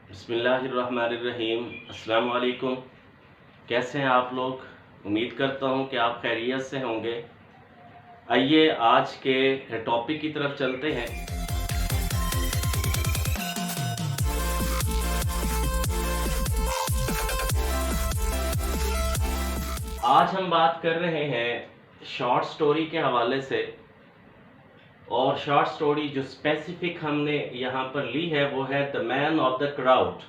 बिस्मिल्लाहिर्रहमानिर्रहीम। अस्सलाम वालेकुम। कैसे हैं आप लोग? उम्मीद करता हूं कि आप खैरियत से होंगे। आइए आज के टॉपिक की तरफ चलते हैं। आज हम बात कर रहे हैं शॉर्ट स्टोरी के हवाले से, और शॉर्ट स्टोरी जो स्पेसिफिक हमने यहाँ पर ली है वो है the man of the crowd.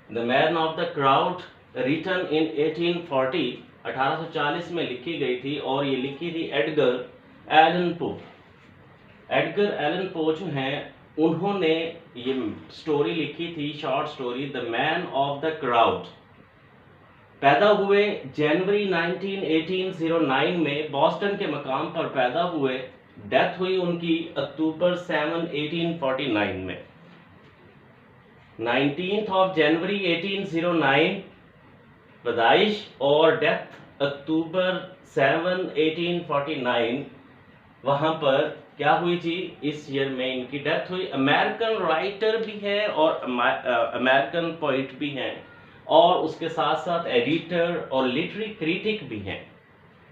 The man of the crowd written in 1840 में लिखी गई थी, और ये लिखी थी Edgar Allan Poe. Edgar Allan Poe जो हैं उन्होंने ये स्टोरी लिखी थी, short story the man of the crowd. पैदा हुए जनवरी 1809 में, बॉस्टन के मकाम पर पैदा हुए। डेथ हुई उनकी अक्टूबर 7, 1849 में। 19th of जनवरी 1809 पैदाइश और डेथ अक्टूबर 7, 1849। वहां पर क्या हुई थी? इस ईयर में इनकी डेथ हुई। अमेरिकन राइटर भी है और अमेरिकन पोइट भी हैं, और उसके साथ साथ एडिटर और लिटरेरी क्रिटिक भी हैं।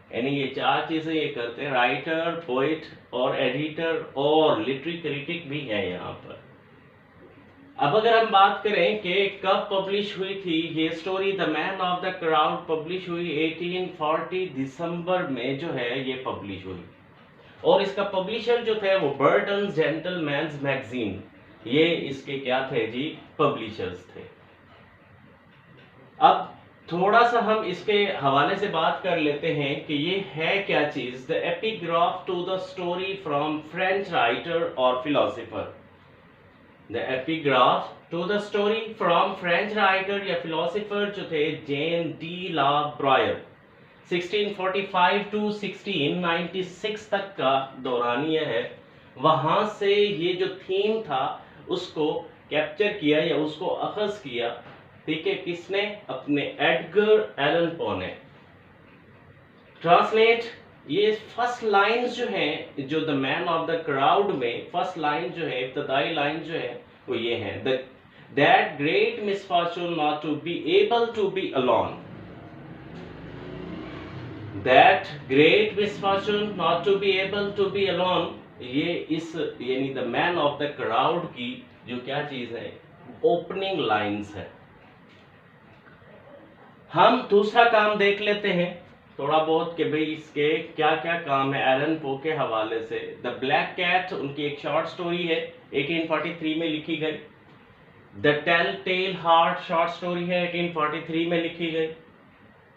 यानी ये चार चीजें ये करते हैं, राइटर, पोइट और एडिटर और लिटरेरी क्रिटिक भी है यहाँ पर। अब अगर हम बात करें कि कब पब्लिश हुई थी ये story, the man of the crowd publish हुई 1840 दिसंबर में जो है ये पब्लिश हुई। और इसका पब्लिशर जो थे वो बर्टन जेंटलमैन्स मैगजीन, ये इसके क्या थे जी? पब्लिशर्स थे। अब थोड़ा सा हम इसके हवाले से बात कर लेते हैं कि ये है क्या चीज। The epigraph to the story from French writer और philosopher. The epigraph to the story from French writer या फिलोसोफर जो थे Jean de La Bruyere. 1645 to 1696 तक का दौरानिया है। वहां से ये जो थीम था उसको कैप्चर किया या उसको अखज किया, ठीक है, किसने? अपने एडगर एलन पो ने। ट्रांसलेट, ये फर्स्ट लाइंस जो हैं, जो the man of the crowd में फर्स्ट लाइन जो है, इब्तदाई लाइन जो है वो ये है, that great misfortune not to be able to be alone. That great misfortune not to be able to be alone, ये इस यानी the man of the crowd की जो क्या चीज है, ओपनिंग लाइंस है। हम दूसरा काम देख लेते हैं थोड़ा बहुत कि भाई इसके क्या क्या काम है एलन पो के हवाले से। द ब्लैक कैट उनकी एक शॉर्ट स्टोरी है, 1843 में लिखी गई। The tell tale heart short story है, 1843 में लिखी गई।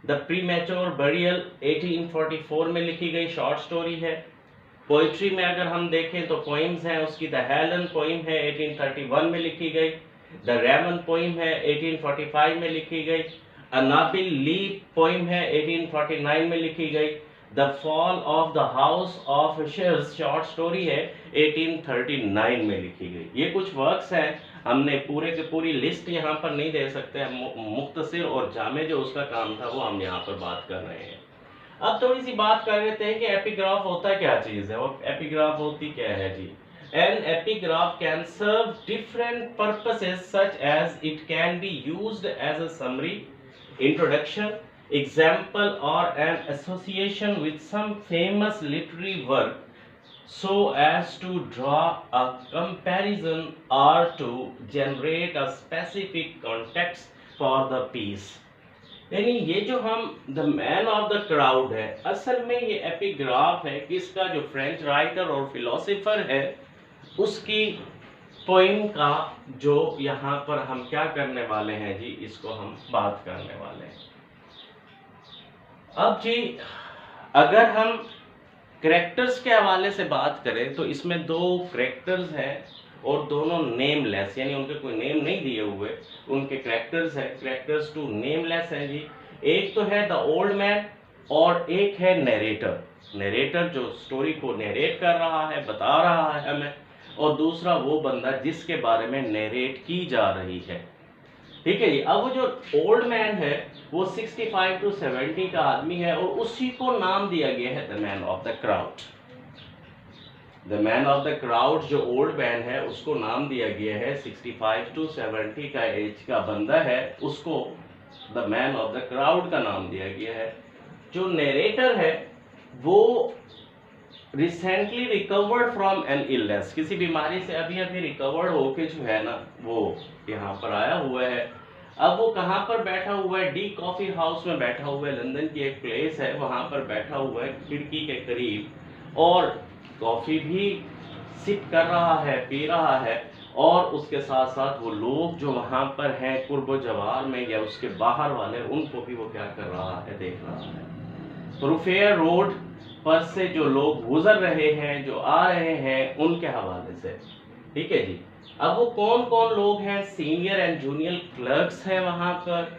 द प्रीमैच्योर बरियल 1844 में लिखी गई शॉर्ट स्टोरी है। पोइट्री में अगर हम देखें तो पोइम्स हैं उसकी, द हेलन पोइम है 1831 में लिखी गई। द रेमन पोइम है 1845 में लिखी गई। अनाबिल लीप पोइम है 1849 में लिखी गई। The fall of the house of shares short story है 1839 में लिखी गई। ये कुछ वर्क्स हैं, हमने पूरे की पूरी लिस्ट यहाँ पर नहीं दे सकते, मुख्तसर और जामे जो उसका काम था वो हम यहाँ पर बात कर रहे हैं। अब थोड़ी सी बात कर लेते हैं कि एपिग्राफ होता क्या चीज है, और एपिग्राफ होती क्या है जी। An epigraph can serve different purposes such as it can be used as a summary, introduction, example or an association with some famous literary work so as to draw a comparison or to generate a specific context for the piece। यानी ये जो हम the man of the crowd है, असल में ये epigraph है किसका? जो फ्रेंच राइटर और फिलोसोफर है उसकी पोइम का, जो यहाँ पर हम क्या करने वाले हैं जी, इसको हम बात करने वाले हैं। अब जी अगर हम कैरेक्टर्स के हवाले से बात करें तो इसमें दो कैरेक्टर्स हैं और दोनों नेमलेस, यानी उनके कोई नेम नहीं दिए हुए, उनके कैरेक्टर्स हैं। कैरेक्टर्स टू नेमलेस हैं जी। एक तो है द ओल्ड मैन और एक है नरेटर। नरेटर जो स्टोरी को नरेट कर रहा है, बता रहा है हमें, और दूसरा वो बंदा जिसके बारे में नरेट की जा रही है, ठीक है जी। अब वो जो ओल्ड मैन है वो 65 to 70 का आदमी है, और उसी को नाम दिया गया है the man of the crowd. The man of the crowd जो ओल्ड मैन है उसको नाम दिया गया है 65 to 70 का एज का बंदा है, उसको the man of the crowd का नाम दिया गया है। जो नरेटर है वो recently recovered from an illness, किसी बीमारी से अभी अभी रिकवर्ड होके जो है ना वो यहाँ पर आया हुआ है। अब वो कहाँ पर बैठा हुआ है? डी कॉफी हाउस में बैठा हुआ है, लंदन की एक प्लेस है, वहां पर बैठा हुआ है खिड़की के करीब, और कॉफी भी सिप कर रहा है, पी रहा है, और उसके साथ साथ वो लोग जो वहां पर हैं कुर्ब जवार में या उसके बाहर वाले, उनको भी वो क्या कर रहा है, देख रहा है। थ्रूफेयर रोड पर से जो लोग गुजर रहे हैं, जो आ रहे हैं, उनके हवाले से, ठीक है जी। अब वो कौन कौन लोग हैं? सीनियर एंड जूनियर क्लर्क्स हैं वहां पर,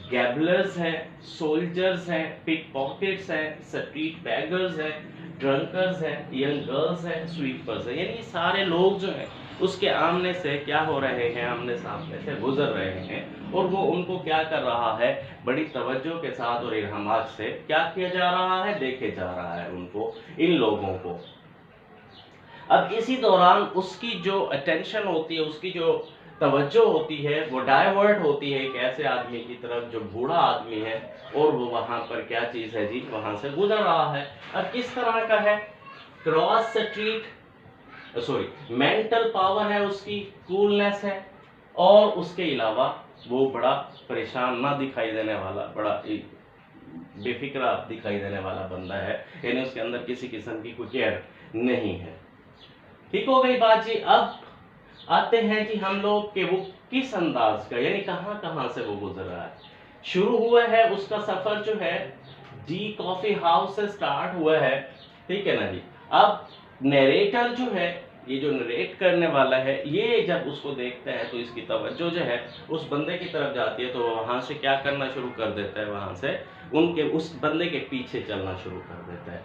गैबलर्स हैं, सोल्जर्स हैं, पिक पॉकेट्स हैं, स्ट्रीट बैगर्स हैं, ड्रंकर्स हैं, यंग गर्ल्स हैं, स्वीपर्स हैं, यानी सारे लोग जो हैं उसके आमने से क्या हो रहे हैं, आमने सामने से गुजर रहे हैं, और वो उनको क्या कर रहा है, बड़ी तवज्जो के साथ और इल्हामात से क्या किया जा रहा है, देखे जा रहा है उनको, इन लोगों को। अब इसी दौरान उसकी जो अटेंशन होती है, उसकी जो तवज्जो होती है, वो डाइवर्ट होती है एक ऐसे आदमी की तरफ जो बूढ़ा आदमी है, और वो वहां पर क्या चीज है जी, वहां से गुजर रहा है। अब किस तरह का है? Cross street, sorry, mental power है उसकी, कूलनेस है, और उसके अलावा वो बड़ा परेशान ना दिखाई देने वाला, बड़ा बेफिक्रा दिखाई देने वाला बंदा है, यानी उसके अंदर किसी किस्म की कोई केयर नहीं है। ठीक हो गई बात जी। अब आते हैं जी हम लोग कि वो किस अंदाज का, यानी कहां कहां से वो गुजर रहा है। शुरू हुआ है उसका सफर जो है डी कॉफी हाउस से स्टार्ट हुआ है, ठीक है ना जी। अब नरेटर जो है, ये जो नरेट करने वाला है, ये जब उसको देखता है तो इसकी तवज्जो जो है उस बंदे की तरफ जाती है, तो वहां से क्या करना शुरू कर देता है, वहां से उनके उस बंदे के पीछे चलना शुरू कर देता है,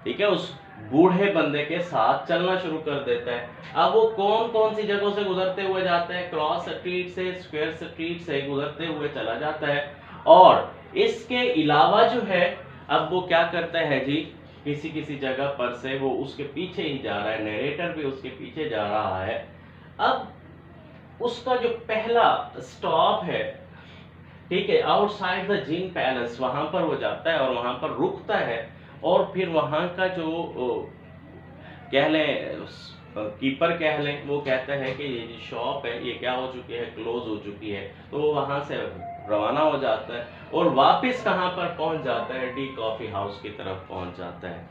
ठीक है, उस बूढ़े बंदे के साथ चलना शुरू कर देता है। अब वो कौन कौन सी जगहों से गुजरते हुए जाता है? क्रॉस स्ट्रीट से, स्क्वायर स्ट्रीट से गुजरते हुए चला जाता है, और इसके अलावा जो है अब वो क्या करता है जी, किसी किसी जगह पर से वो उसके पीछे ही जा रहा है, नरेटर भी उसके पीछे जा रहा है। अब उसका जो पहला स्टॉप है, ठीक है, आउटसाइड द जिन पैलेस, वहां पर वो जाता है और वहां पर रुकता है, और फिर वहां का जो कह लें कीपर कह लें, वो कहता है कि ये जो शॉप है ये क्या हो चुकी है, क्लोज हो चुकी है, तो वो वहां से रवाना हो जाता है और वापस कहां पर पहुंच जाता है, डी कॉफी हाउस की तरफ पहुंच जाता है।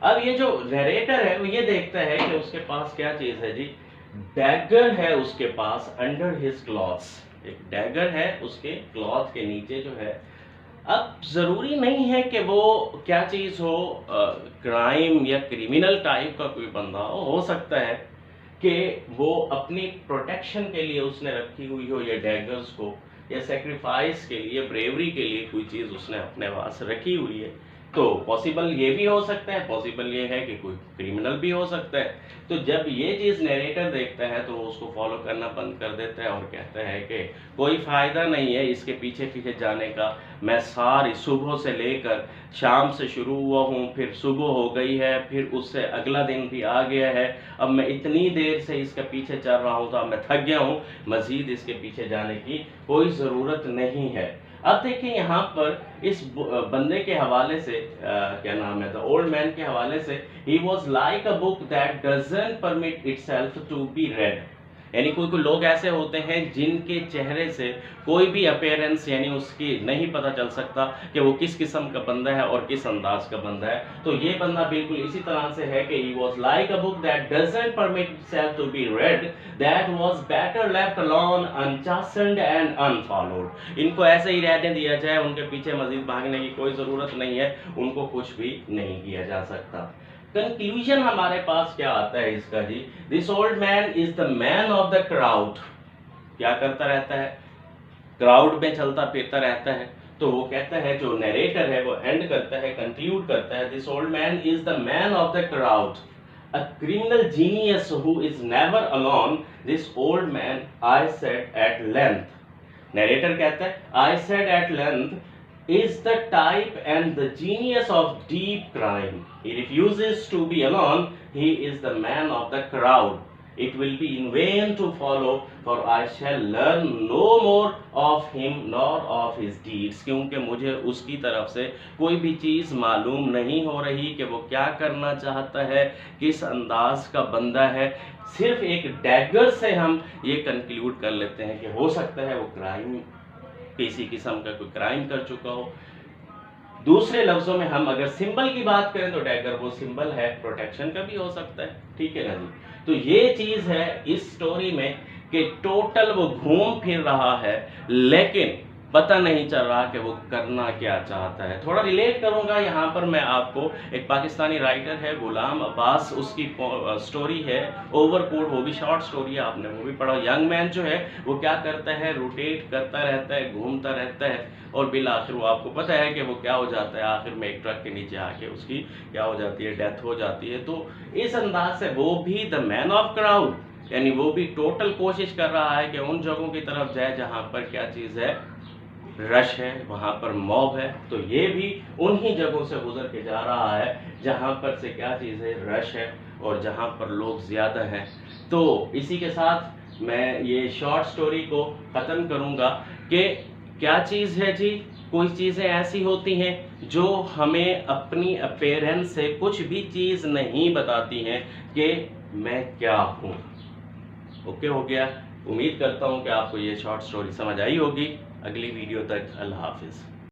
अब ये जो नरेटर है वो ये देखता है कि उसके पास क्या चीज है जी, डैगर है उसके पास अंडर हिज क्लॉथ्स, एक डैगर है उसके क्लॉथ के नीचे जो है। अब जरूरी नहीं है कि वो क्या चीज हो, क्राइम या क्रिमिनल टाइप का कोई बंदा हो सकता है कि वो अपनी प्रोटेक्शन के लिए उसने रखी हुई हो, या डैगर्स को, या सेक्रीफाइस के लिए, ब्रेवरी के लिए कोई चीज उसने अपने पास रखी हुई है। तो पॉसिबल ये भी हो सकता है, पॉसिबल ये है कि कोई क्रिमिनल भी हो सकता है। तो जब ये चीज नरेटर देखता है तो उसको फॉलो करना बंद कर देता है और कहता है कि कोई फायदा नहीं है इसके पीछे पीछे जाने का, मैं सारी सुबह से लेकर शाम से शुरू हुआ हूँ, फिर सुबह हो गई है, फिर उससे अगला दिन भी आ गया है, अब मैं इतनी देर से इसके पीछे चल रहा हूँ तो अब मैं थक गया हूँ, मजीद इसके पीछे जाने की कोई ज़रूरत नहीं है। अब देखिए यहाँ पर इस बंदे के हवाले से क्या नाम है, द ओल्ड मैन के हवाले से, he was like a book that doesn't permit itself to be read, यानी कोई कोई लोग ऐसे होते हैं जिनके चेहरे से कोई भी अपीयरेंस यानी उसकी नहीं पता चल सकता कि वो किस किस्म का बंदा है और किस अंदाज का बंदा है। तो ये बंदा बिल्कुल इसी तरह से है कि he was like a book that doesn't permit itself to be read, that was better left alone untasted and unfollowed. इनको ऐसे ही रहने दिया जाए, उनके पीछे मजीद भागने की कोई जरूरत नहीं है, उनको कुछ भी नहीं किया जा सकता। कंक्लूजन हमारे पास क्या आता है इसका जी, this old man is the man of the crowd, क्या करता रहता है, क्राउड में चलता फिरता रहता है। तो वो कहता है, जो नरेटर है वो एंड करता है, कंक्लूड करता है, this old man is the man of the crowd, a criminal genius who is never alone, this old man I said at length. Narrator कहता है, I said at length, is the type and the genius of deep crime. He refuses to be alone. He is the man of the crowd. It will be in vain to follow, for I shall learn no more of him nor of his deeds. क्योंकि मुझे उसकी तरफ से कोई भी चीज़ मालूम नहीं हो रही कि वो क्या करना चाहता है, किस अंदाज का बंदा है। सिर्फ एक डैगर से हम ये कंक्लूड कर लेते हैं कि हो सकता है वो क्राइम, किसी किस्म का कोई क्राइम कर चुका हो। दूसरे लफ्जों में हम अगर सिंबल की बात करें तो डैगर वो सिंबल है, प्रोटेक्शन का भी हो सकता है, ठीक है ना जी। तो ये चीज है इस स्टोरी में कि टोटल वो घूम फिर रहा है, लेकिन पता नहीं चल रहा कि वो करना क्या चाहता है। थोड़ा रिलेट करूंगा यहाँ पर मैं आपको, एक पाकिस्तानी राइटर है गुलाम अब्बास, उसकी स्टोरी है ओवरकोट, वो भी शॉर्ट स्टोरी है, आपने वो भी पढ़ा। यंग मैन जो है वो क्या करता है, रोटेट करता रहता है, घूमता रहता है, और बिल आखिर वो आपको पता है कि वो क्या हो जाता है, आखिर में एक ट्रक के नीचे आके उसकी क्या हो जाती है, डेथ हो जाती है। तो इस अंदाज से वो भी द मैन ऑफ क्राउड, यानी वो भी टोटल कोशिश कर रहा है कि उन जगहों की तरफ जाए जहाँ पर क्या चीज़ है, रश है, वहाँ पर मॉब है। तो ये भी उन्हीं जगहों से गुजर के जा रहा है जहाँ पर से क्या चीज़ है, रश है, और जहाँ पर लोग ज़्यादा हैं। तो इसी के साथ मैं ये शॉर्ट स्टोरी को ख़त्म करूँगा कि क्या चीज़ है जी, कुछ चीज़ें ऐसी होती हैं जो हमें अपनी अपीयरेंस से कुछ भी चीज़ नहीं बताती हैं कि मैं क्या हूँ। ओके हो गया। उम्मीद करता हूँ कि आपको ये शॉर्ट स्टोरी समझ आई होगी। अगली वीडियो तक अल्लाह हाफिज़।